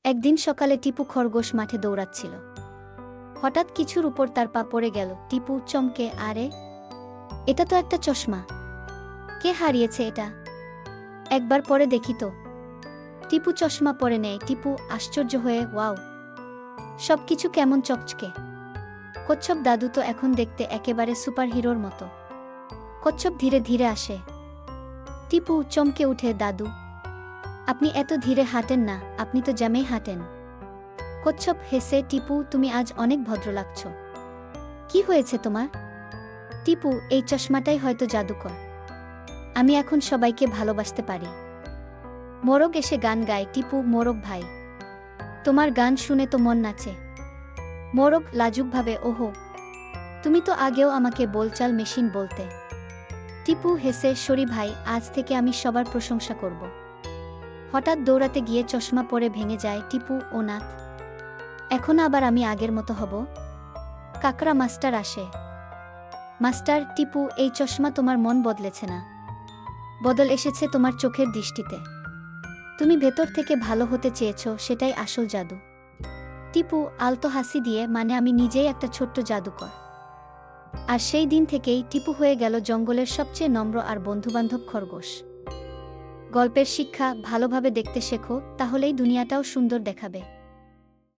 একদিন সকালে টিপু খরগোশ মাঠে দৌড়াচ্ছিল। হঠাৎ কিছুর উপর তার পা পড়ে গেল। টিপু চমকে, আরে এটা তো একটা চশমা! কে হারিয়েছে এটা? একবার পরে দেখি তো। টিপু চশমা পরে নেয়। টিপু আশ্চর্য হয়ে, ওয়াও, সবকিছু কেমন চকচকে! কচ্ছপ দাদু তো এখন দেখতে একেবারে সুপারহিরোর মতো। কচ্ছপ ধীরে ধীরে আসে। টিপু চমকে উঠে, দাদু, আপনি এত ধীরে হাঁটেন না, আপনি তো জ্যামেই হাঁটেন। কচ্ছপ হেসে, টিপু তুমি আজ অনেক ভদ্র লাগছ। কি হয়েছে তোমার? টিপু, এই চশমাটাই হয়তো জাদুকর। আমি এখন সবাইকে ভালোবাসতে পারি। মোরগ এসে গান গায়। টিপু, মোরগ ভাই, তোমার গান শুনে তো মন নাচে। মোরগ লাজুকভাবে, ওহো, তুমি তো আগেও আমাকে বোলচাল মেশিন বলতে। টিপু হেসে, সরি ভাই, আজ থেকে আমি সবার প্রশংসা করব। হঠাৎ দৌড়াতে গিয়ে চশমা পরে ভেঙে যায়। টিপু, ও নাথ, এখন আবার আমি আগের মতো হব? কাকড়া মাস্টার আসে। মাস্টার, টিপু, এই চশমা তোমার মন বদলেছে না, বদল এসেছে তোমার চোখের দৃষ্টিতে। তুমি ভেতর থেকে ভালো হতে চেয়েছ, সেটাই আসল জাদু। টিপু আলতো হাসি দিয়ে, মানে আমি নিজেই একটা ছোট্ট জাদুকর। আর সেই দিন থেকেই টিপু হয়ে গেল জঙ্গলের সবচেয়ে নম্র আর বন্ধুবান্ধব খরগোশ। গল্পের শিক্ষা, ভালোভাবে দেখতে শেখো, তাহলেই দুনিয়াটাও সুন্দর দেখাবে।